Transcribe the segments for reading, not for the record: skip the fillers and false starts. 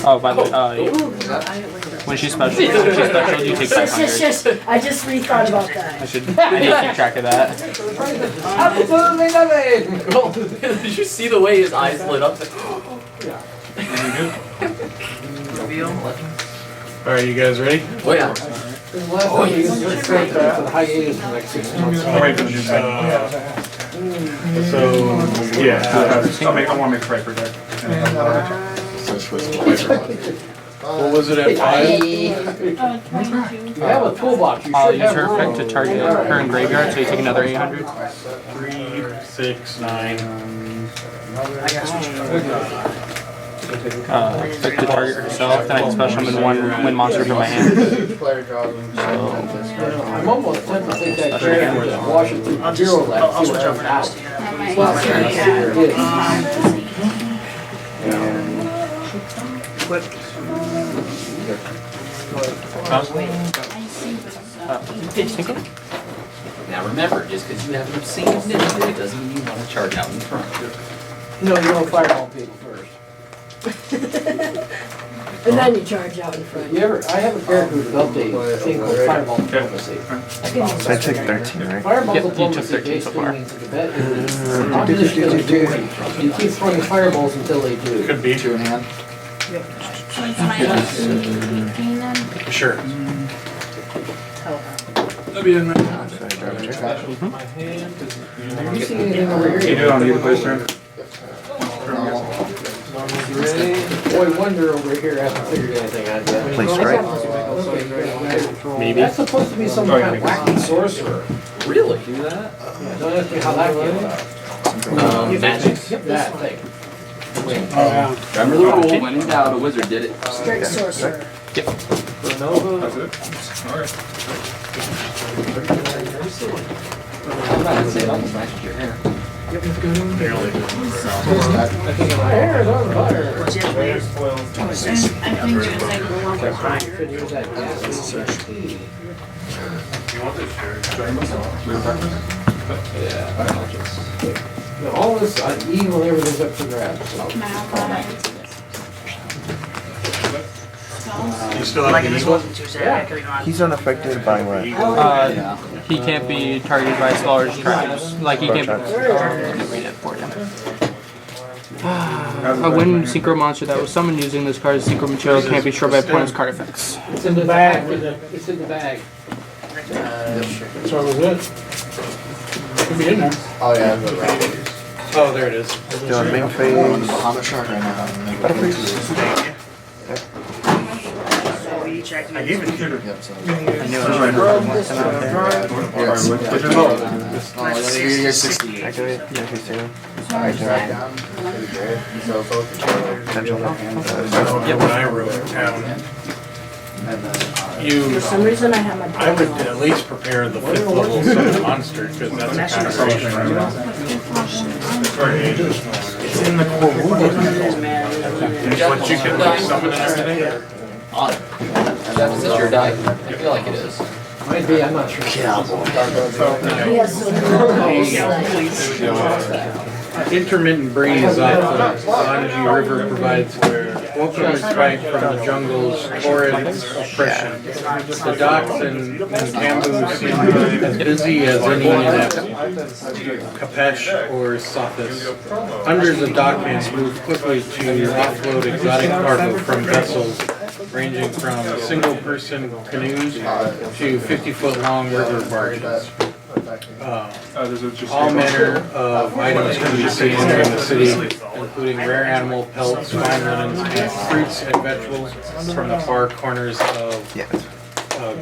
Oh, by the way, when she's special, you take 500. Yes. I just rethought about that. I need to keep track of that. Absolutely nothing! Did you see the way his eyes lit up? Alright, you guys ready? Oh yeah. Oh, you can start the hiatus for like 6 months. So, yeah. I want to make price protect. What was it at 5? You have a toolbox. You I'll should use have her effect to target her in graveyard, so you take another 800. 3, 6, 9. Effect to target herself, then I can special summon one wind monster from my hand. I'm almost tempted to take that carrot and just wash it through zero left. I'll switch over now. Now remember, just because you have an obscene initiative doesn't mean you want to charge out in front. No, you don't fireball people first. And then you charge out in front. I have a character who developed a thing called fireball diplomacy. So I took 13, right? Fireball Yep, you took diplomacy 13 so far. basically means that the opposition doesn't do anything. You keep throwing fireballs until they do. Could be. 2 in hand. So it's minus 18 then? Sure. Are you seeing anything over here? You do it on either place turn. Boy wonder over here hasn't figured anything out yet. Play strike. Maybe. That's supposed to be some kind of wacky sorcerer. Really? Do that? Don't ask me how that came about. Magic. That thing. Remember the rule, when in doubt, a wizard did it. Straight sorcerer. Yep. That's it? Alright. I'm not gonna say it almost matches your hair. My hair is on fire. What's the other way? I think it was like 1.5. Could use that gas. All this evil, everything's up for grabs. You still Like have if the this eagle? wasn't Tuesday, I could have gone. He's unaffected by what? He can't be targeted by spell or traps. Like, he can't be. Read it for him. A wind synchro monster that was summoned using this card's synchro material can't be destroyed by opponent's card effects. It's in the bag. It's in the bag. So was it? Could be in there. Oh yeah, Oh, there it is. still in main phase. So we each activated. I gave it to you. I knew it was right around one out there. You're 60. Activate. Yeah, he's two. Alright, down. Potential. When I wrote it down, For some reason, I have my. I would at least prepare the 5th level summon monster, because that's a concentration. It's in the core rule. What you can summon and everything. Odd. Is this your die? I feel like it is. Might be, I'm not sure. Yes. Intermittent breeze off the Ganges River provides welcome respite from the jungle's torrid oppression. The docks in Kambu seem as busy as any in Kapesh or Sothis. Hundreds of dockmen move quickly to offload exotic cargo from vessels ranging from single-person canoes to 50-foot-long river barges. All manner of items can be seen in the city, including rare animal pelts, fine linens, and fruits and vegetables from the far corners of Yeah.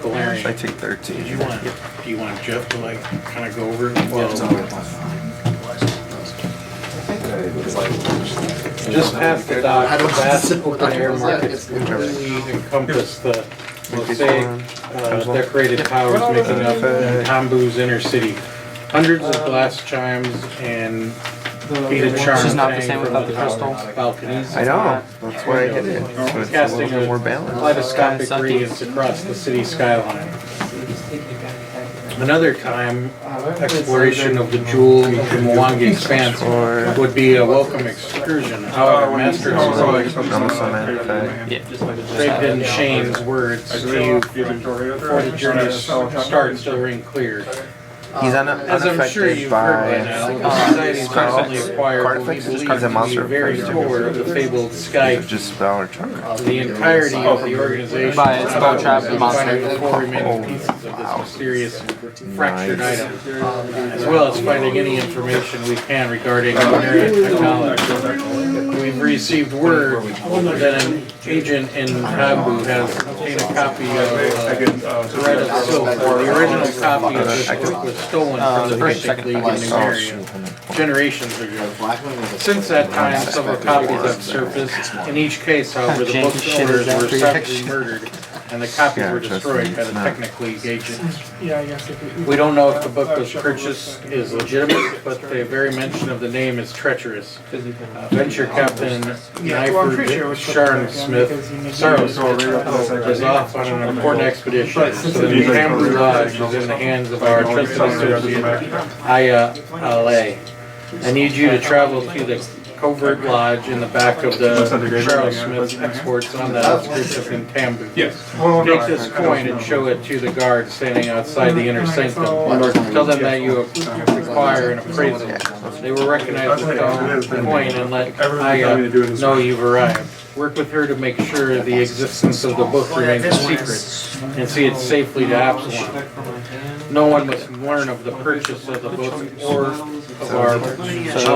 Galarian. I take 13. Do you want Jeff to like kind of go over it? Well, just past the dock, the vast open air markets completely encompass the mosaic decorated towers making up Kambu's inner city. Hundreds of glass chimes and beaded charms She's not the hang same from without the crystal. balconies. I know. That's why I hit it. So it's a Casting little a more balanced. kaleidoscopic breeze across the city skyline. Another time, exploration of the Jewel and Mwangi expanse would be a welcome excursion. However, Master Craig and Shane's words to you before the journey starts still ring clear. He's As I'm sure unaffected you've heard by by now, the society's recently acquired what we believe He's a to be monster the very effect. core of the fabled Sky. just spell or chunk. The entirety of the organization By its spell trap and monster. finding the four remaining pieces of this mysterious fractured item, as well as finding any information we can regarding Marian technology. We've received word that an agent in Habu has obtained a copy of Thread of Silk. The original copy of this book was stolen from the Mystic League in Numeria generations ago. Since that time, several copies have surfaced. In each case, however, the book's owners were savagely murdered, and the copies were destroyed by the Technic League agents. We don't know if the book was purchased is legitimate, but the very mention of the name is treacherous. Venture Captain Nyford Sharn Smith is off on an important expedition, so the Camber Lodge is in the hands of our trusted associate, Aya Ale. I need you to travel to the covert lodge in the back of the Charles Smith's exports on the outskirts of Tambu. Yes. Take this coin and show it to the guard standing outside the inner sanctum. Tell them that you require an appraisal. They will recognize the coin and let Aya know you've arrived. Work with her to make sure the existence of the book remains a secret and see it safely to Absalom. No one must learn of the purchase of the book or of our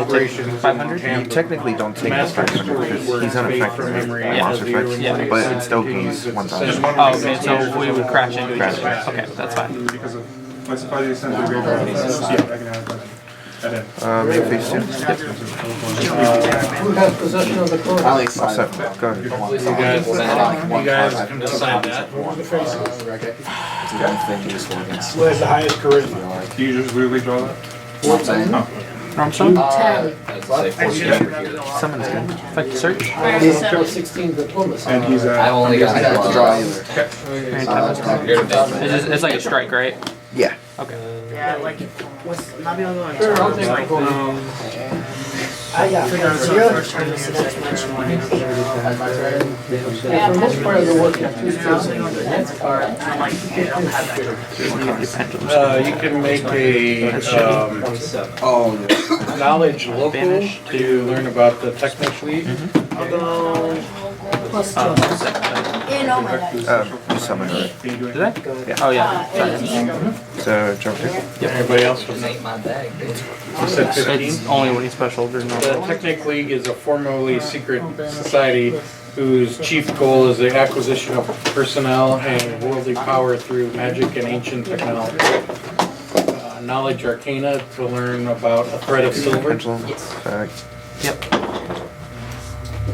operation. 500? You technically don't take the 500 because he's unaffected by monster effects, but it still gains 1,000. Oh, okay, so we would crash into each other. Okay, that's fine. Because of classified extent of the graveyard. Yeah, I can add that. Main phase 2? Who has possession of the code? All set. Go ahead. You guys can decide that. Who has the highest charisma? Do you just literally draw that? Armstrong? Tally. Summons good. Effect search? He's got 16 diplomacy. And he's I only got I have to draw either. It's like a strike, right? Yeah. Okay. Yeah, like, what's not the other one? Sure, I'll take the vote. Yeah, For For the most part, they're working at 2 I was gonna go to the next card, and I'm like, okay, I don't have that. You can make a knowledge local to learn about the Technic League. I'll go plus 2. In all my dice. You summon her. Did I? Yeah. Oh, yeah. Sorry. 18. So, jump kick. Everybody else was, you said 15? It's only when he's special or The no. Technic League is a formerly secret society whose chief goal is the acquisition of personnel and worldly power through magic and ancient technology. Knowledge Arcana to learn about a thread of silver. Pendulum. Effect.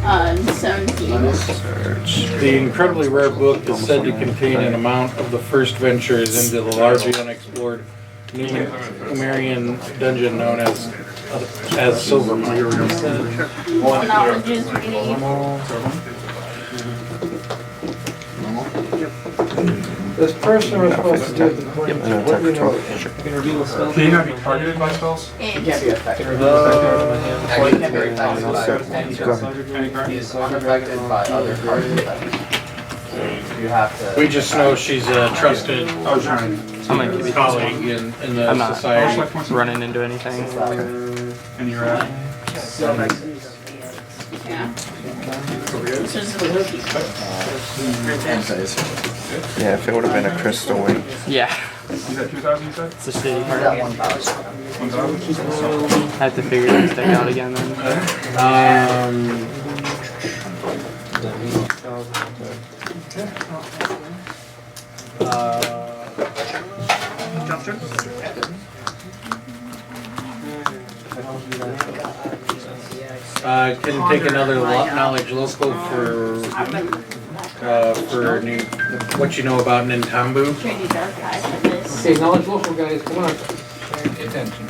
17. Search. The incredibly rare book is said to contain an amount of the first ventures into the largely unexplored Numerian dungeon known as Silver Mine. Knowledge is reading. This person was supposed to do the coin. And attack for 12. Can you not be targeted by spells? It. Go ahead. Any card? He's unaffected by other cards. You have to. We just know she's a trusted Oh, sure. I'm gonna give you this colleague one. in the I'm not society. running into anything. And you're at? Yeah. This is a little Yeah, if it would have been a crystal wing. Yeah. He's at 2,000, you said? It's a shitty He's at card. 1,000. 1,000? I have to figure this thing out again then. Can take another knowledge local for new, what you know about Nintambu. Trinity Archive for this. Okay, knowledge local guys, come on. Pay attention.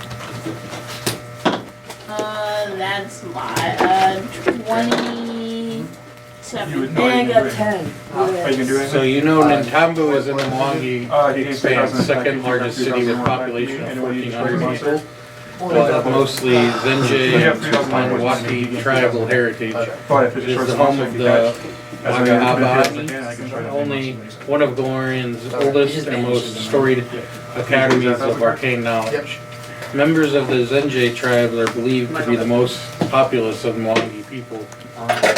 That's a lot. 26. you would And know I you got can 10. Are you gonna do anything? So you know Nintambu is in the Mwangi He expanse, second largest city with population of 1,400 people. Mostly Zenje Manawati tribal heritage. It is the home of the Magahabani, only one of Galorian's oldest and most storied academies of arcane knowledge. Members of the Zenje tribe are believed to be the most populous of Mwangi people,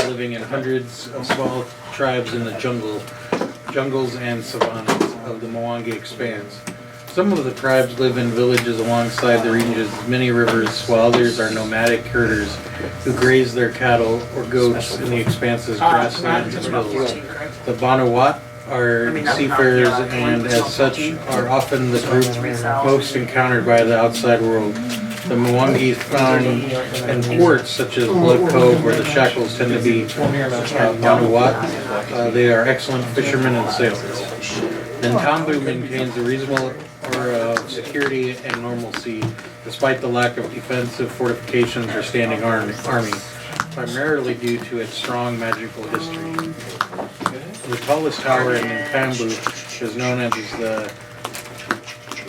living in hundreds of small tribes in the jungles and savannas of the Mwangi expanse. Some of the tribes live in villages alongside the region's many rivers, while others are nomadic herders who graze their cattle or goats in the expanse's grasslands and hills. The Banawat are seafarers and as such are often the group most encountered by the outside world. The Mwangi found in ports such as Blood Cove where the shackles tend to be Banawat. They are excellent fishermen and sailors. Nintambu maintains a reasonable aura of security and normalcy despite the lack of defensive fortifications or standing army, primarily due to its strong magical history. The tallest tower in Nintambu is known as the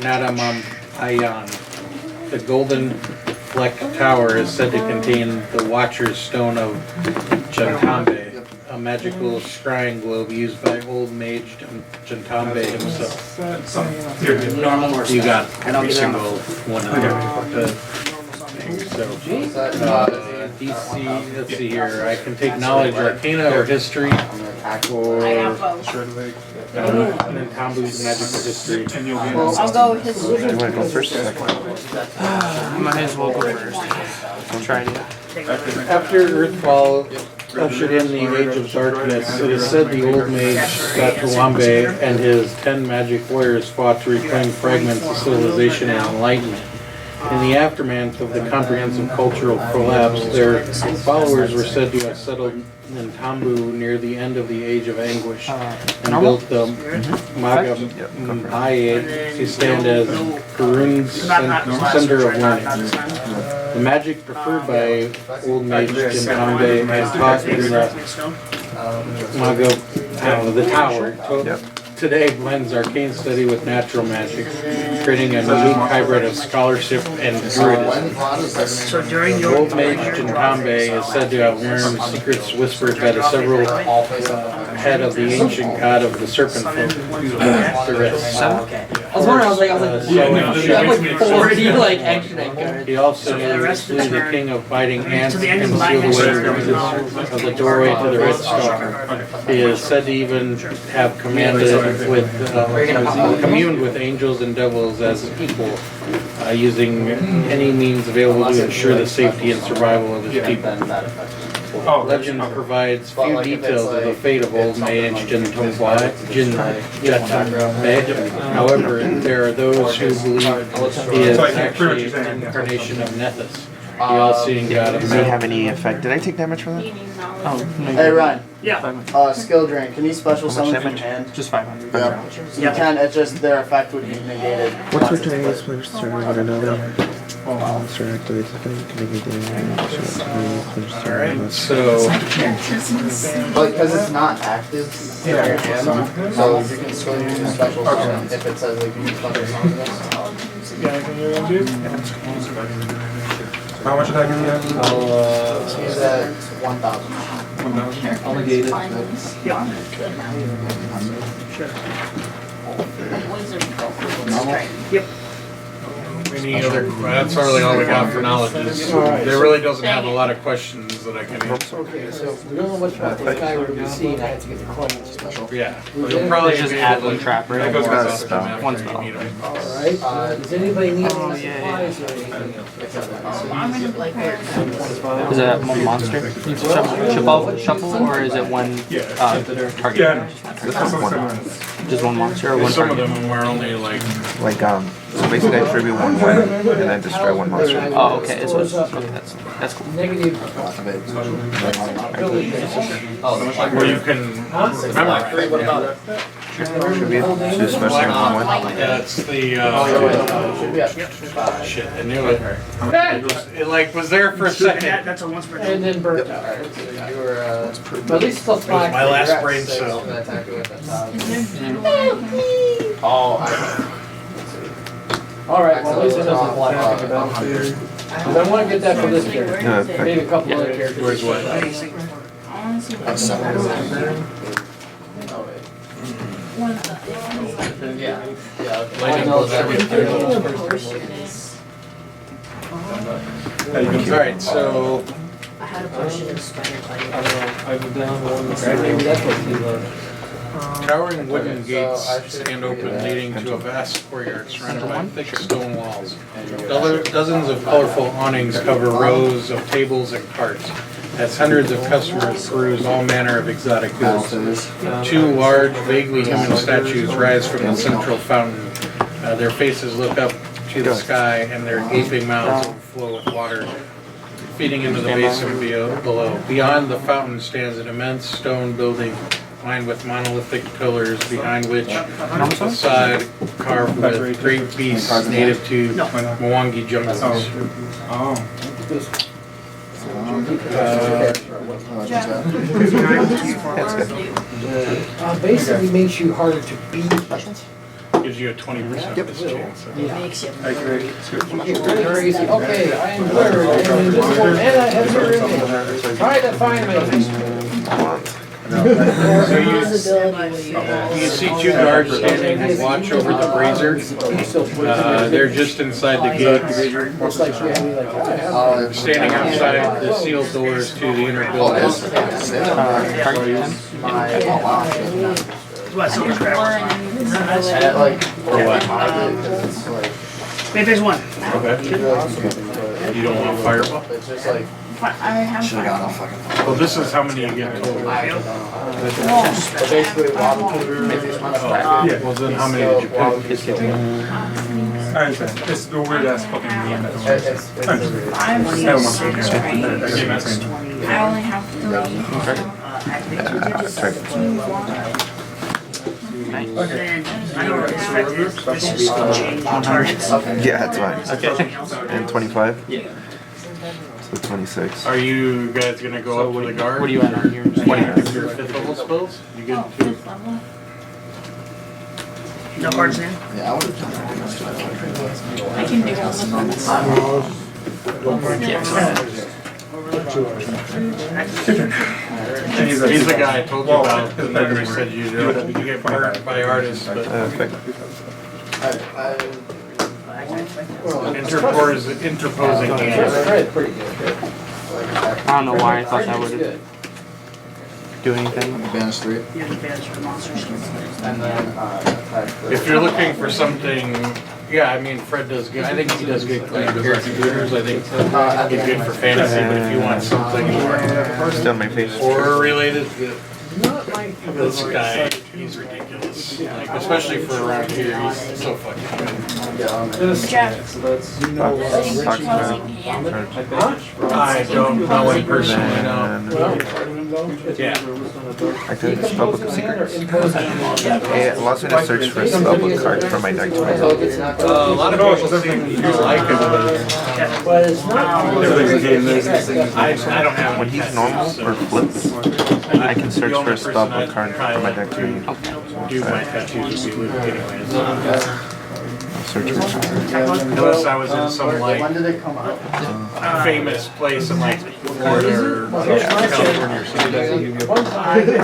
Nadamayan. The golden fleck tower is said to contain the Watcher's Stone of Jantambe, a magical scrying globe used by old mage Jantambe himself. You got every single one of the things. So, DC, let's see here. I can take knowledge, arcana, or history, or Nintambu's magical history. I'll go with his. Do you want to go first or second? Might as well go first. I'll try it. After Earthfall ushered in the Age of Darkness, it is said the old mage Skatuwambe and his 10 magic warriors fought to reclaim fragments of civilization and enlightenment. In the aftermath of the comprehensive cultural collapse, their followers were said to have settled Nintambu near the end of the Age of Anguish and built the Magabaye to stand as Karun's center of learning. The magic preferred by old mage Jintambe and taught in the tower today blends arcane study with natural magic, creating a unique hybrid of scholarship and druidism. So during your Old mage Jintambe is said to have learned secrets whispered by the several head of the ancient god of the serpent folk, I was wondering, I was like 40 like action cards. He also slew the king of biting ants and sealed away of the doorway to the red star. He is said to even have communed with angels and devils as equal, using any means available to ensure the safety and survival of his people. Legend provides few details of the fate of old mage Jintambe. However, there are those who believe he is actually an incarnation of Nethys, the all-seeing god of Does he metal. have any effect? Did I take damage from that? Hey Ryan, yeah. skill drain. Can you special summon from damage? hand? Just 500. Yeah. You can. It's just their effect would be negated. What's your turn? This one started with another. Monster activates the thing. Can make it Alright, so But because it's not active in your hand, so you can still use a special summon if it says like you can special summon this. How much attack do you have? He's at 1,000. 1,000. I'll negate it. Yep. any other, that's really all we got for knowledges. There really doesn't have a lot of questions that I can answer. Okay, so we don't know what this guy we're gonna see, and I had to get the coin, which is special. Yeah, you'll probably Just be add able one to- trap, right? That goes One without spell. saying One after you spell. need 'em. Alright, does anybody need Oh, any yeah, supplies or anything? Is that one monster? Shuffle, or is it one target? Yeah, that's also similar. Just one monster or one Some of target? them were only like Like So basically, I tribute one win and then destroy one monster. Oh, okay. So that's cool. Negative. Where you can remember. Tribute. So especially one win. That's the Should be at shit. I knew it. It like was there for a second. That's a once per And then burnt out. Alright, so you were, But at least it's still It was flag. my last you're brain at 6, cell. and attack you with that top. Mm-hmm. Oh, Alright, well at least it doesn't fly. Because I want to get that for this character. No, Maybe a couple other characters. Where's what? That's 7. Yeah. Yeah. Lightning blows everything. Alright, so I had a potion of spider bite. Maybe that's what he loves. towering wooden Okay, so gates I should stand do open that. leading to a vast courtyard surrounded by thick stone walls. Dozens of colorful awnings cover rows of tables and carts as hundreds of customers peruse all manner of exotic goods. 2 large, vaguely human statues rise from the central fountain. Their faces look up to the sky and their gaping mouths overflow with water, feeding into the basin below. Beyond the fountain stands an immense stone building lined with monolithic pillars, behind which the facade carved with great beasts native to Mwangi jungles. Oh. Basically makes you harder to beat. Gives you a 20% chance. Makes you. Very easy. Okay, I am blurred, I am invisible, and I have your image. Try to find me. So you see 2 guards standing and watch over the brazier. They're just inside the gates, standing outside the sealed doors to the inner building. What, someone's grabbing? And like, Wait, there's one. Okay. You don't want fireball? it's just like, I have Well, this is how many you get total. so basically, Well, then how many did you pick? I understand. It's the weird ass fucking game. it's I'm I don't want to get I only have 3. Then, I know what this effect is. This is still changing targets. Yeah, that's fine. Okay. And 25? Yeah. So 26. Are you guys gonna go up to the guard? What do you at on here? Your 5th level spells? You get 2. No cards in. Yeah, I would have done I can do all He's the guy I told you about. The memory said you get burnt by artists, but interposing hands. Pretty good. I don't know why I thought that would do anything. Banish 3. You have to banish for monsters. And then, attack for. If you're looking for something, yeah, I mean, Fred does good. I think he does good playing character computers. I think he's good for fantasy, but if you want something more Still my face. horror related, this guy, he's ridiculous. Like, especially for around here, he's so fucking good. Jeff, I don't know him personally, no. Yeah. I could spellbook of secrets. It allows me to search for a spellbook card for my deck to my A lot of people think you like him, But it's not. Everybody's a game. I don't have When he's normal or flipped, I can search for a spellbook card for my deck to my do my tattoos would be Luke anyways. search for Unless I was in some When like did it come out? famous place in like Florida or California or something. One time, You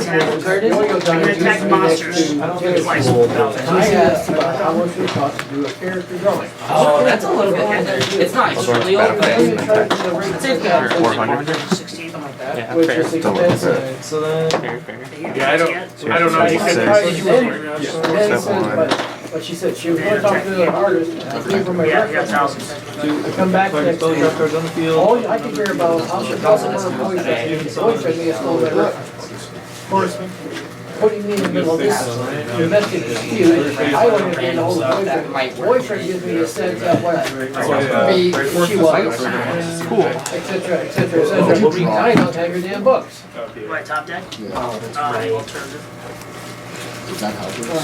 can attack monsters twice without it. I asked about how much it costs to do a character drawing. Oh, that's a little bit. It's not extremely old. It's 400. 16. Yeah, which fair. is expensive. So then, Fair, fair. Yeah, I don't know. You can. But she said she was going to talk to the artist, and I gave her my Yeah, you got reference. thousands. To come back next spell week. drop cards on the field. All I can hear about how she calls it her boyfriend. Boyfriend may have stolen my reference. Of course, putting me in the well, this domestic dispute, I want to get hold of boyfriend. My boyfriend gives me a sense of what she wants, Cool. et cetera, et cetera, et cetera. I don't have your damn books. Right, top deck? Alternative.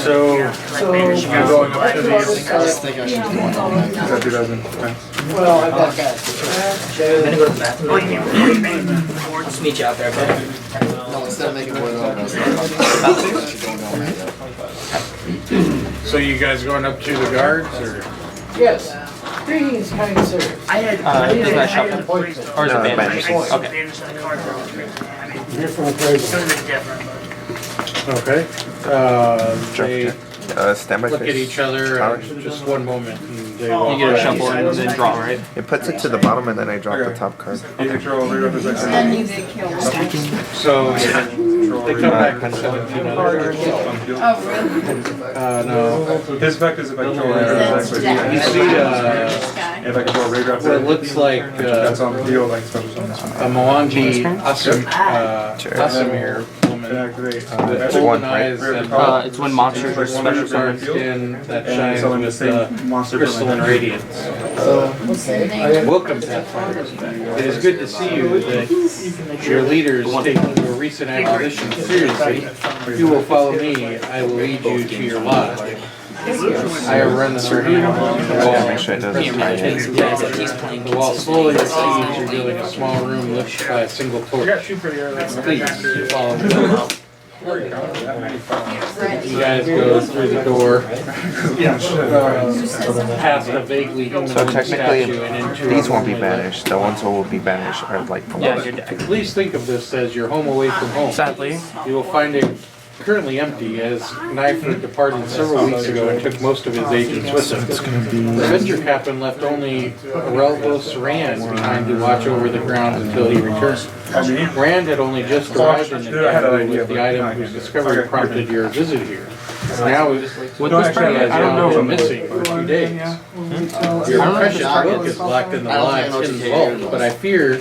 So, So, maybe she you're going up to I just think I should do one on that. Is that 2000? well, I've got that. Oh, you can't. Let's meet you out there, buddy. No, instead of making one of those, I should go down that. so you guys going up to the guards or? Yes. Greetings, kind sir. I had. Isn't that I shuffle? had appraisal. Or is it No, banned? banned. I Okay. banished the card. I mean, You're from it appraisal. would have been different, but. Okay. They Standby look at face. each other, just one moment. And they walk You get a back. shuffle and then draw, right? It puts it to the bottom and then I drop the top card. You control radar Then protection. you get killed. So they come back and Oh, really? no. His effect is if I control radar That's protection. Jack. You see, If I control radar what it looks like that's on field like special summons. a Mwangi Asamir woman. Activate. It's Golden one, right? eyes and It's when monsters are wonderful special dark summons. skin that And shines so in the with same monster crystalline radiance. So, Welcome, Pathfinders. It is good to see you that your leaders taking your recent acquisition seriously. If you will follow me, I will lead you to your lodge. I have run the survey along the wall. Make sure it doesn't He's playing. The wall slowly recedes, revealing a small room lit by a single torch. Please, follow me. You guys go through the door, past a vaguely So humanoid technically, statue and into these a won't be warmly lit- banished. The ones that will be banished are like the Yeah, ones. your deck. Please think of this as your home away from home. Sadly. You will find it currently empty, as Knifeford departed several weeks ago and took most of his agents with him. The venture captain left only Relvos Rand behind to watch over the grounds until he returned. Rand had only just arrived in the capital with the item whose discovery prompted your visit here. Now, With he this has target, I don't now been know. missing for 2 days. Your precious book is locked in the lodge in the vault, but I fear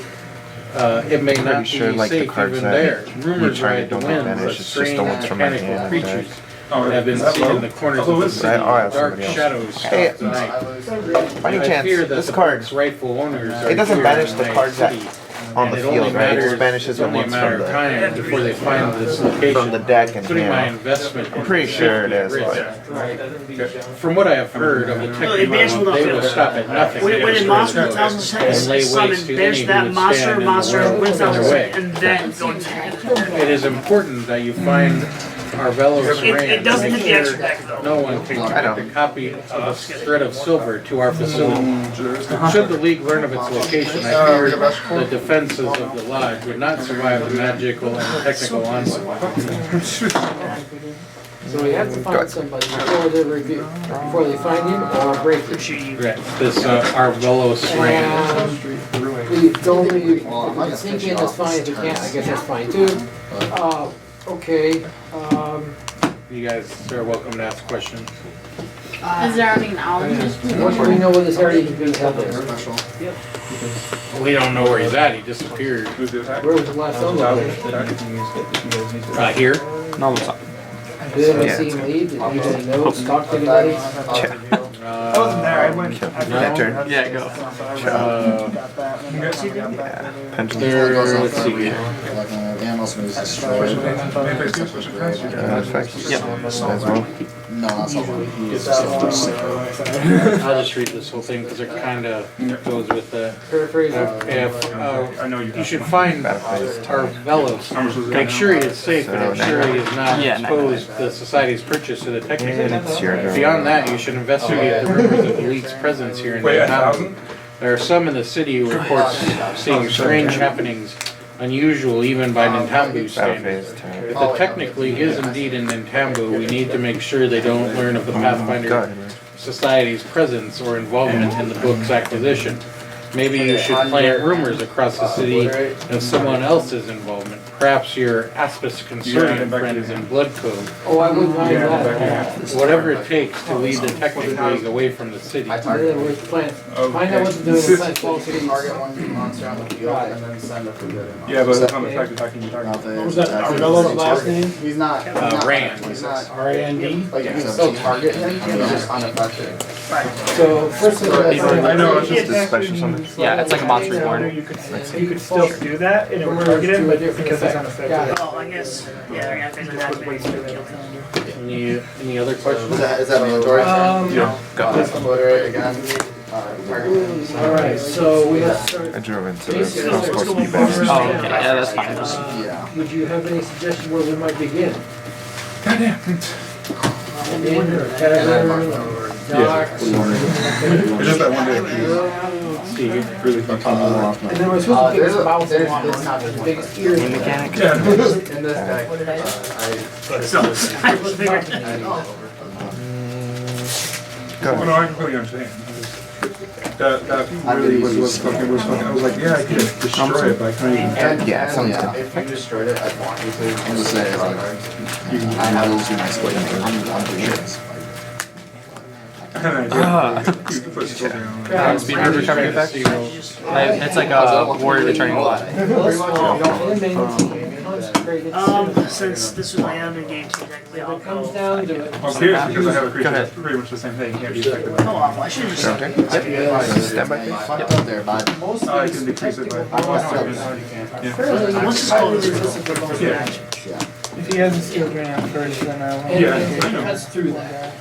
it may not be sure, like, the safe cards even that there. Rumors you try ride the don't winds banish, that it's just strange the ones from my mechanical hand, creatures have been seen in the corners of the city. Right, I'll ask Dark somebody else. shadows Hey, stalk the night. By any I chance, fear that this the card, book's rightful owners are it doesn't here banish in the my cards that city. on the And it only field, right? It matters, just banishes it's the only a ones matter from of time before they find this location. from the deck and Putting my hand. investment. I'm pretty sure it is, but From what I have heard of the technical, they will stop at nothing. When it monster 1,000 seconds, And lay summon, waste to banish any that who monster, stand in monster, the wins way. 1,000 seconds, and then go into It is important that you find Arvelos Rain. It doesn't Make hit the extra sure deck though. no one can I connect know. a copy of a thread of silver to our facility. Should the League learn of its location, I fear the defenses of the lodge would not survive the magical and technical onslaught. so we have to find somebody before they review, before they find him or break it. Right, this Arvelos Rain. We don't really, if we can sneak in, that's fine, if we can't, I guess that's fine too. Okay, You guys are welcome to ask questions. Is there any knowledge? what do we know when this area is being held there? Special. We don't know where he's at, he disappeared. Who's the attack? Where was the last one? Here? No, it's not. Did anybody see him leave? Did anybody know, talk to anybody? I wasn't there. I went. that turn. Yeah, go. Pendulum. There, let's see here. Like animals moves destroyed. Effect. Yep. As well. No, that's not one. He's just a first sick. I'll just read this whole thing because it kind of goes with the. Paraphrase. I know you. You should find Arvelos. Make sure he is safe and ensure he is not Yeah, exposed to society's purchase to the And technical. it's your turn. Beyond that, you should investigate the rumors of the League's presence here in Wait, Manhattan. There are some in the city who report seeing strange happenings, unusual even by Nintambu Battle standards. phase turn. If the technically is indeed in Nintambu, we need to make sure they don't learn of the Pathfinder Good. Society's presence or involvement in the book's acquisition. Maybe you should plant rumors across the city of someone else's involvement. perhaps your aspis consortium friends in Blood Code. Oh, I wouldn't mind Yeah, that. back here. Whatever it takes to lead the Technic League away from the city. I In target. other words, find Okay. out what to do with plant policy. Target one monster on the field and then send a food. Yeah, but it's not effective attacking your target. What was that, Carmelo's last name? He's not. He's not Rand. He's not. R-A-N-D? Like you can still target him. He's just unaffected. So first of all, I know, it's Just just a special summon. Yeah, it's like a monster reborn. You could still do that and it would target him, but because it's unaffected. Oh, I guess. Yeah, yeah, because of that, maybe it's gonna kill him. Any other questions? Is that mandatory? Yeah. Obliterate again. Target. alright, so we have. I drove into it. It's not supposed to be banished. Oh, okay, yeah, that's fine. Yeah. Would you have any suggestion where we might begin? Goddamn. In or tavern or dock? It's just that one day. Really fucking off. And then we're supposed to There's biggest a, mouth there's, one, it's not the biggest ears. Game mechanic. Yeah. in this deck. What did I do? I was figuring. Go Oh, no, ahead. I completely understand. That really was fucking, I was like, yeah, I could destroy it, but I couldn't even. And, Yeah, and, sounds yeah, good. if you destroyed it, I'd want you to. I'm just saying, like, I have those in my split. I'm doing shit. I had an idea. You could put it down. Speed move recovery effect. It's like a warrior returning blood. Since this was my under game, so technically I'll It comes go. down to it. I'm curious because I have a creature ahead. that's pretty much the same thing. Can't be affected by Oh, awful. I should have just. Okay. Stand by please. Fucked up there, bud. Most I things can decrease it by. are fairly Let's just call it resistant to bonus Yeah. action. If he hasn't skilled me out first, then I won't. And Yeah, it I know. cuts through that.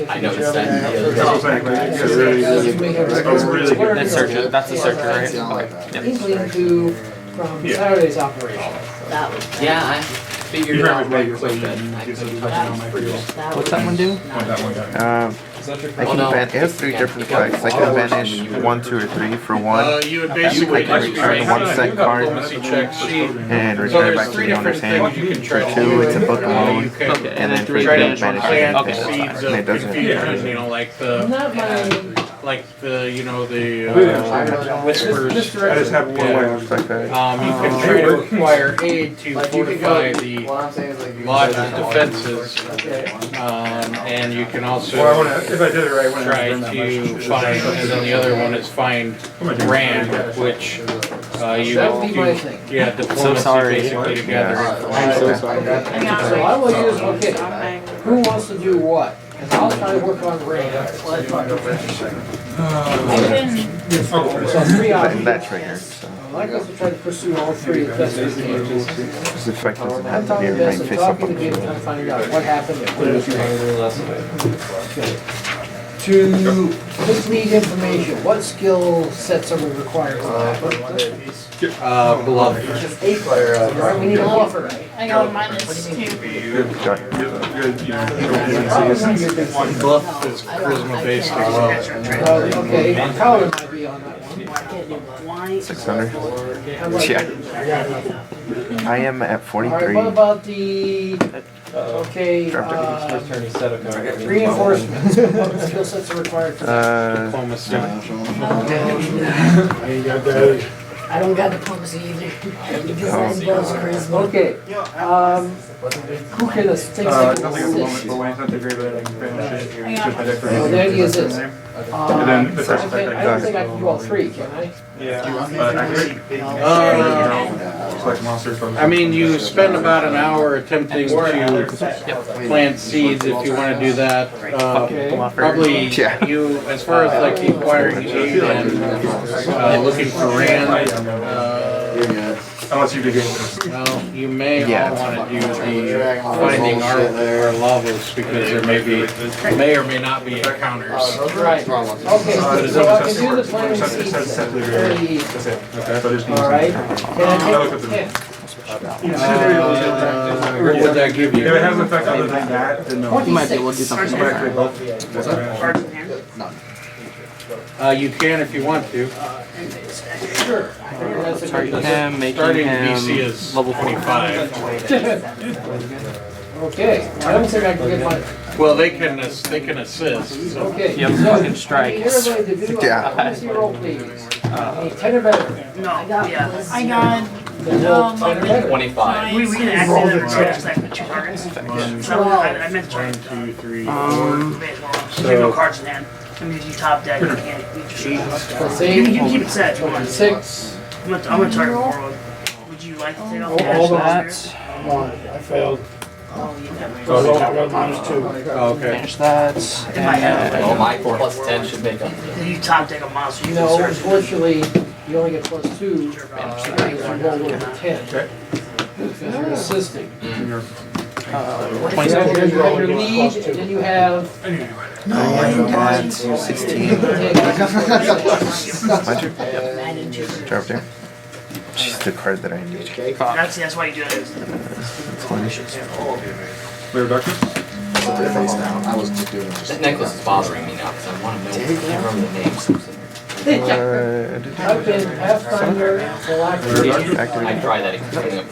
I know it's that. That's what I'm saying. Like, yeah, really, that's really good. That's searcher. That's a searcher, right? Yeah, like Okay. that. Yep. Inkling to from Yeah. Saturday's operation. That was. Yeah, I figured You it have out it right made quick yourself. that I Gives it could a touch touch it on my field. What's that one do? That one guy. I can ban. It has 3 different effects. I can banish 1, 2, or 3 for 1, You would basically I can return one set card diplomacy checks. and So return it there's back to 3 the owner's different hand. things you can try For to 2, do. it's a book alone. You can Okay, and then 3 try to damage. banish Okay, it. okay, plant that's seeds fine. And it of doesn't- confusion, you know, like Not like the, you know, the Whispers. whispers. I just have one Yeah, way. looks like that. You can try to acquire aid to Like you could fortify go, the what I'm saying is like you can lodge's send that defenses. one. And you can Well, I also wanna, if I did it right, I wanna try burn that much. to find, and then the other one is find Rand, which you That would be my do, thing. yeah, diplomacy sorry. basically to gather I'm so information. So I will use, okay, who wants to do what? And I'll try to work on Ray. So 3 And options. that triggered. So I'd like us to try to pursue all 3 as best we can. this effect doesn't I'm have to be talking a best main of face up talking on to the him, field. trying to find out what happened. What is okay. To complete information, what skill sets are we required? Bluff. Alright, we need a bluffer. I got a -2. Good, you know, Bluff is charisma based as well. Okay, Colin might be on that one. 600. How about Yeah. you? I am at Alright, 43. what about the, okay, reinforcements, what skill sets are required for that? Diplomacy. I don't got diplomacy either. Because I does charisma. Okay, who can us take nothing at the some moment, but when it's not the great, but I can banish it. It's just my deck for Well, the idea is this. And then the first effect I don't think I can do all 3, can I? Select monsters from. I mean, you spend about an hour attempting to plant seeds if you want to do that. Probably Yeah. you, as far as like acquiring aid and looking for Rand, Unless you begin this. well, you may Yeah. all want to do the finding our lavos because there may or may not be encounters. Right, okay, so I can do the planting seeds fairly easy. That's it. So just need Alright, some- can I I looked take at the- 10? What would that give If it you? has an effect other than that, then no. You might be able to do something I'm actually both. Cards in hand. You can if you want to. Sure. That's a Target good- him, making Starting DC him is level 25. Okay, I don't think I can get my, Well, they can assist. So. okay. Yep, so, fucking strike. Here's what I do, Yeah. diplomacy roll please. 10 or better. No, I got yeah. I got No, my 25. We can activate that just like the 2 targets. So I meant to try 1, 2, 3, You have no cards in hand. I mean, if you top deck, you can't. You can keep it set if you want. 6. I'm gonna target Warlord. Would you like to take off the All ash? that. I failed. Oh, you never. So I got -2. Oh, okay. Finish that. In my head. Oh, my plus 10 should make up. If you top deck a monster, you can No, search. unfortunately, you only get +2 because you roll over 10. Because you're assisting. You 27. have your lead, and then you have. And 16. Puncher? Yep. Drop there. She's the card that I need. That's why you do that. 20. Wait, reduction? That necklace is bothering me now because I want to know. I can't remember the names. I've been Pathfinder, Galactic. I tried that coming up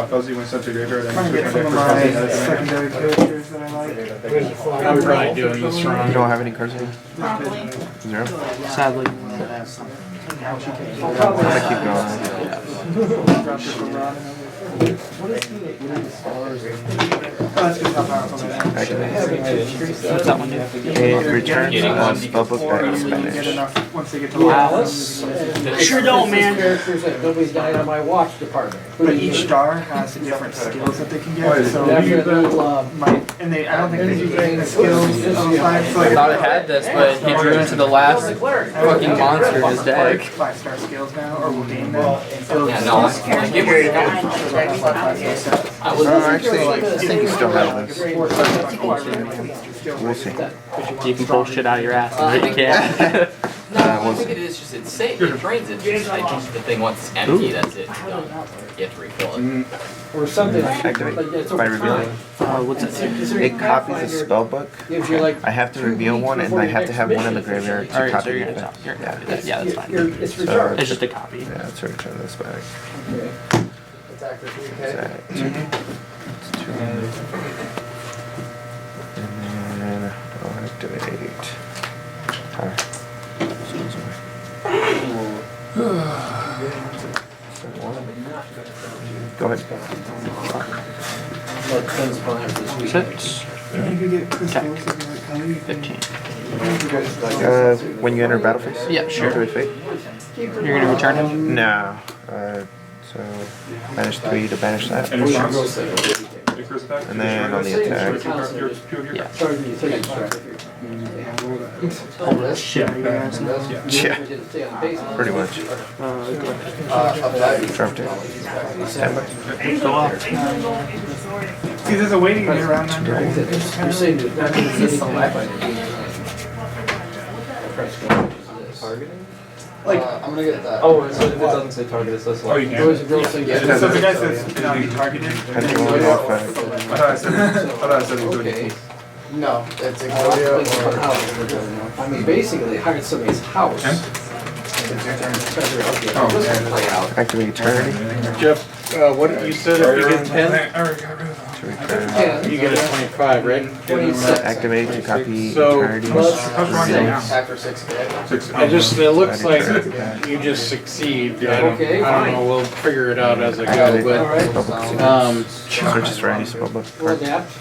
Fuzzy went sent to graveyard and Trying to get some of my secondary characters that I like. I'm probably doing this You wrong. don't have any cards here? Probably. 0? Sadly. I'm gonna keep going. What's that one do? It returns a spellbook that is Get Spanish. enough once they get to Yes. Sure don't, man. Characters that nobody's died on my watch department. But each star has different skills that they can Oh, get. So after you the little, and I don't think they can gain the skills of 5. So I thought it had this, but he drew into the last fucking monster in his deck. 5-star skills now, or will gain them. Yeah, no, I get where you're going. I was Actually, I think you still have this. We'll see. You can pull shit out of your ass, but you can't. No, I think it is just it's safe. It drains it. Just, I think the thing once it's empty, that's it. You're done. You have to refill it. Or something. Activate Like, it's by over revealing. time. What's it? It copies a spellbook. Gives you like I have to reveal one, and I have to have one in the graveyard to Alright, so copy you're it. gonna top. You're gonna copy Yeah. that. Yeah, that's fine. it's recharged. It's just a copy. Yeah, let's return this back. Attack for 3K. Exact. It's 2. And then I'll activate. Alright. Go ahead. 6. You could get crystals of the right color. 15. When you enter battle phase? Yeah, sure. Activate fate? You're gonna return him? No. So, banish 3 to banish that. And response. Icarus attack. And then on the attack. Your 2 of your Yeah. Shit, are you guys? Yeah, pretty much. Drop down. Go up. See, there's a waiting around on your You're saying Like, I'm gonna get that. Oh, so if it doesn't say target, it's this Oh, you There was a can. girl saying. So the guy says cannot be targeted. Have you rolled off I thought I said it was doing Okay. No, it's Yugioh or... I mean, basically, they hired somebody's house. Oh, activate eternity Jeff, what did you said if you get 10? to return. You get a 25, right? Activate to copy So- eternity's How's Ron reveal. now? After 6K. 6. I just, it looks like you just succeed. I don't know, we'll figure it out as I go, Activate but, spellbook sequence. Searches for any spellbook Well, card. adapt.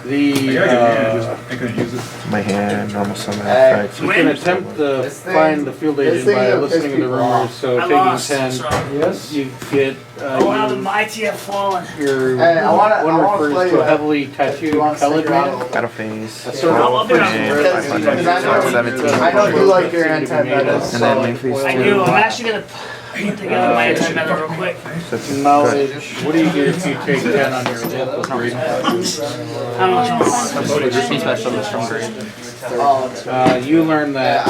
the, I couldn't use it. My hand, normal summon effects. you can attempt to find the field agent by listening to the rumors, so I taking lost. 10, So, Yes. you get, oh, how the mighty have fallen. your, Hey, I wanna one play refers to a that. heavily You tattooed wanna colored stick around a man. little Battle phase. A sort I'll of be on And the 500, Because so 17. I know you like your anti-metas. And then main phase I 2. do. I'm actually gonna put together my anti-metal real quick. That's good. Knowledge, what do you get if you take 10 on your local grade? How much you want? He special is from grade. You learn that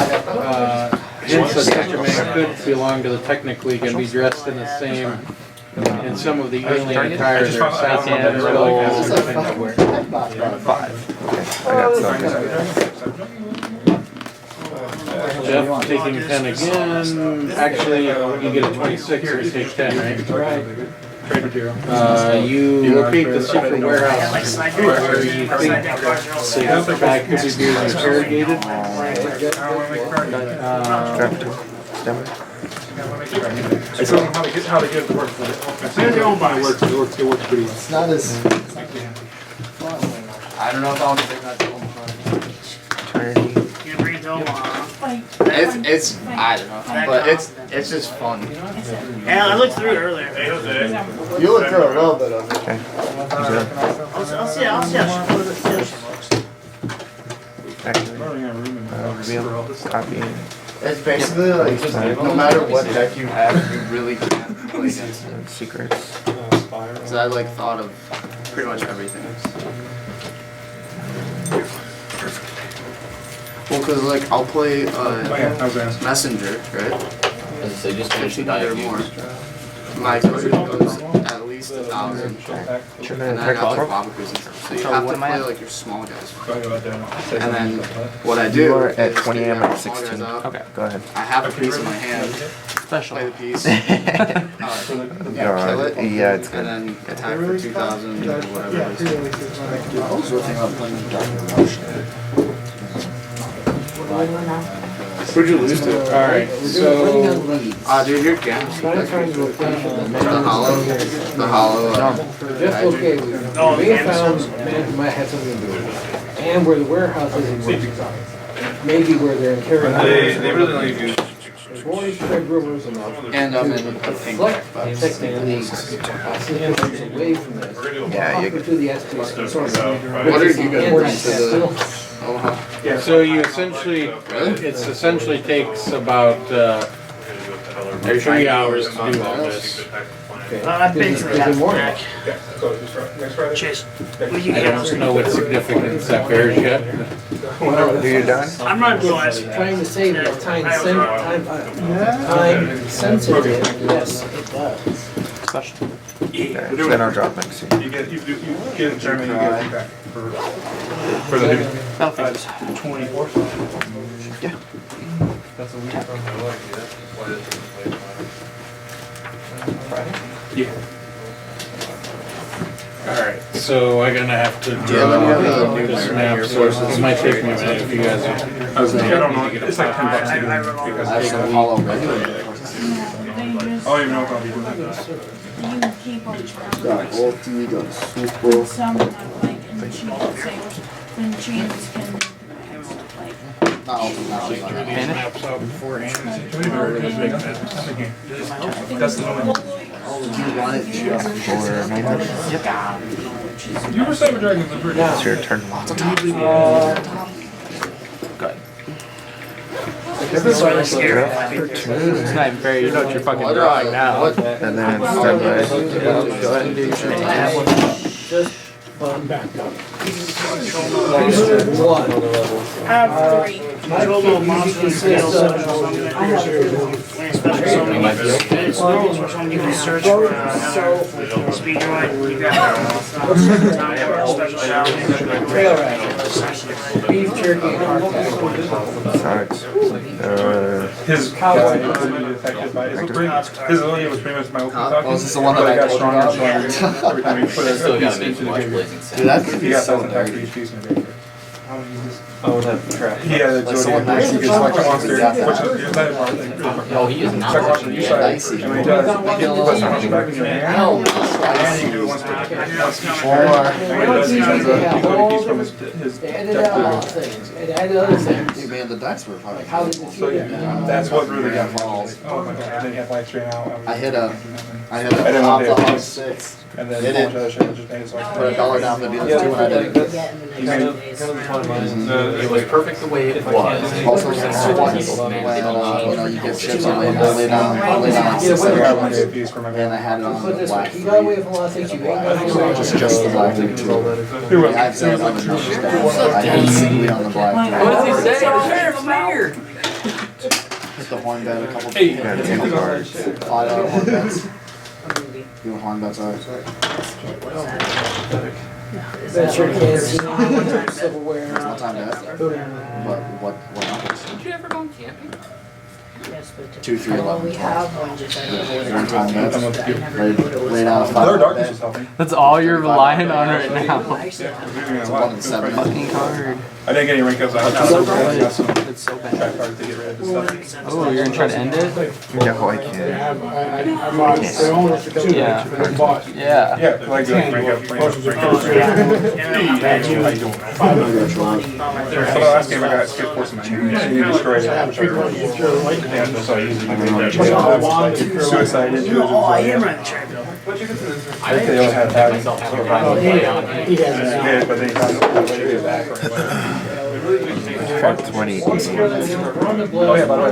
hints of such a man could belong to the Technic League and be dressed in the same, in some of the alien attire their assassins and rebels wear. 5. Okay, I got some. Jeff taking 10 again. Actually, you get a 26 if you take 10, right? Trade material. You locate the secret I warehouse like side where you side think deck cards are all the back could be being interrogated. I don't want to make a card. I still don't know how to get it to work. But They're their own box. it works pretty well. It's not as. I don't know if I'll take that to home. You bring it to Omaha. It's I don't know, but it's just fun. Yeah, I looked through it earlier. You look through a little bit of it. I'll see how she looks. Reveal, copy. It's basically like no matter what deck you have, you really can't play against it. Secrets. So I like thought of pretty much everything. Well, cause like I'll play Messenger, right? So just finish the 1,500 more. diagnose. My code goes at least 1,000. And then I got like Babakuz and stuff. So you have to play like your small guys. And then what I do You are at is 20 take AM that at small guys 16. out. Okay, go ahead. I have a piece in my hand. Special. Play the piece. You're Kill it. yeah, it's And good. then attack for 2,000 or whatever it is. I was working on playing Dark Emotion. Who'd you lose to? Alright, Running so. on leads. Dude, you're games. Trying to find a location. The hollow. The hollow. Just okay, we may have found, man, might have something to do with it. And where the warehouse is in Wichita. Maybe where they're interrogating. They really don't use. There's always spread rumors enough. And I'm in a pink deck, Deflect but technically systems away from this. Yeah, you Talk to the SPS consortium. what are you gonna bring to Still- the Omaha? So you essentially, it essentially takes about 3 hours to do all this. I've been through that more. back. Chase, what do you I get? don't know what significance that bears yet. Are you done? I'm running twice. Trying to save it time sensitive, yes, it does. Special. Okay, then I'll drop next to you. You get in Germany, you get feedback for the new. Battlefields. 24. Yeah. Yeah. Alright, so I'm gonna have to you have any other draw new this map, so it might take me a minute if you guys are. I don't know. It's like $10 to do because I have some hollow regular. I don't even know if I'll be doing that. Some have like in the chain sales, then chains can like Not all from now. Maps out beforehand. That's the one. For 900. You were Cyber Dragons the first. It's your turn. Good. It's really scary. It's not even fair. You know what you're fucking drawing now. And then start by. Go ahead and do your thing. One. I have 3. Jolo monster skill special summon. Special summon. It's normal for someone you can search for speed droid. You got special shower. Trail rat. Beef jerky and hardtack. Sucks. His cowboy was affected by his ability was pretty much my open talking. Oh, is this the one that but I got told stronger you and stronger every time he put Still a gotta piece make into you the watch game. Blazing Dude, Saddles. that could He be got so that attack for dirty. each piece in the game. Oh, that trap. He had a Like someone Zodiac nice. where you can select a monster, Yeah. which is the better part. Oh, he is not Select a monster watching you yet. side, Dicey. and when he does, he puts a hunchback back in your hand, Hell, and you can do it once per turn. And when he does, he has a piece from his They deck. added other things. It added other things. Dude, man, the dice were probably. How did it So feel? yeah, that's what really got me. Balls. Oh my god, and then you have light strain out. I hit a I didn't pop want the to hot 6. and then Hit a it. bunch of other shit that just made it so I Put $1 down to do the 2 and I did it. It was perfect the way it was. Also, when you get chips on lay down I 6 got one day a piece for my and I had it on Put the this black. way. You got away from a lot of things you ain't gonna do. Just the black thing too. Who was I've said on the numbers down, but I hit singly on the black. What does he say? The sheriff's mayor. Hit the horn bed a couple Hey. times. Yeah, table cards. 5 out of horn beds. You know horn beds are. That's your kids. Silverware. It's not time to ask. But what numbers? Did you ever go camping? 2, 3, Well, we 11. have one just One time that's lay down a Another 5 darkness bed. is helping. That's all you're relying on right now. It's 1 and 7. Fucking card. I didn't get any rank ups. I got some It's so bad. track cards to get rid of this stuff. Oh, you're gonna try to end it? Yeah, well, I can. Yeah. Yeah. Yeah, like rank up. Rank up. So the last game I got skipped for some you destroyed it. Yeah, that's so easy. Suicide. Oh, I am running the track though. I think they all had that. Yeah, but they got it back. Track 20. Oh yeah, by the way,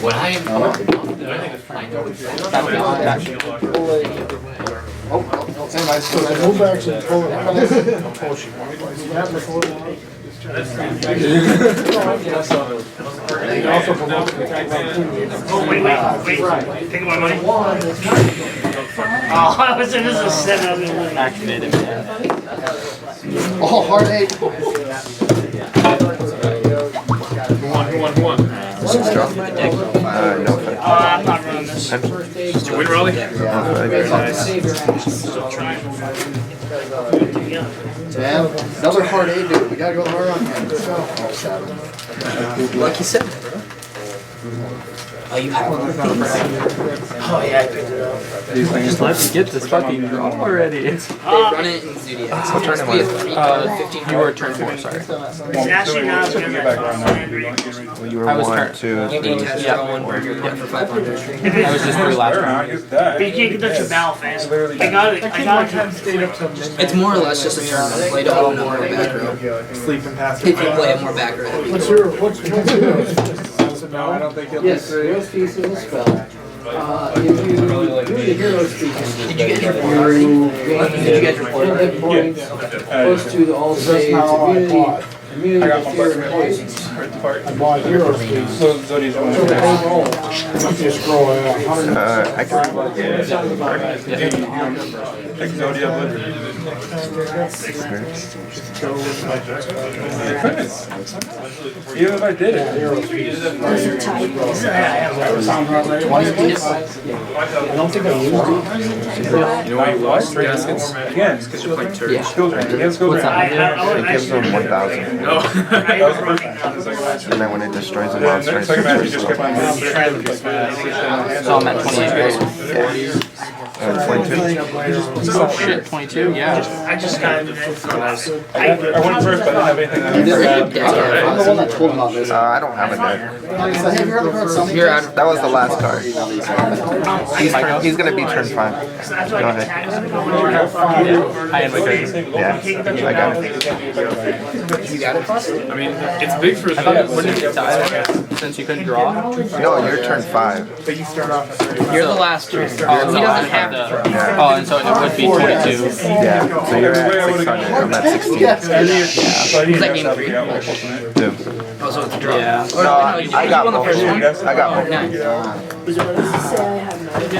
What I Oh, wait. Take my money. Oh, I was in this is a 7. Activated, man. Oh, hard 8. This is drop. No effect. I'm not running this. Did you win, Raleigh? No effect. Damn. Another hard 8, dude. We gotta go hard on him. Oh, 7. Lucky 7. Oh, you have one. Oh yeah, I picked it up. Just let me get this fucking draw already. They run it in Zodiac. What turn am I? You were turn 4, sorry. It's actually not because Well, you were I was 1, turn- 2, You need 3. to draw one where you're good for 500. I was just 3 last round. But you can't conduct your battle phase. I got it. It's more or less just a tournament play to open up more back row. Sleeping past If you play it more back row, that'd be cool. No, I don't think yes, Hero's Feast is a spell. If you do the Hero's Feast, Did you get your report already? Did you get your report hit already? points, plus 2 to all saves, immunity to fear and poison. I bought Hero's Feast. So Zodiac's one. Just scroll out. I can. Take Zodiac with even if I did it. I don't think I used it. You know what? Again, because you're playing turret. Skills range. Again, skills range. It gives them 1,000. That was the first match. The second match. And then when it destroys a The monster, second match, you it's just kept playing. So I'm at 28, guys. 22. Oh shit, 22? Yeah. I just got it. I went first, but I didn't have anything. I'm the one that told him about this. I don't have a deck. You're out of That was the last card. He's gonna be turn 5. Go ahead. I am good. Yeah, I got it. You got it? I mean, it's big for I thought, wouldn't it die since you couldn't draw? No, you're turn 5. You're the last turn. Oh, He doesn't have the. to. Yeah. Oh, and so it would be 22. Yeah, so you're at 600. I'm at 16. Was that game 3? 2. Oh, so it's a draw. Yeah. Or, no, I got you won the both. first one? I got both. Nice. Say I have no.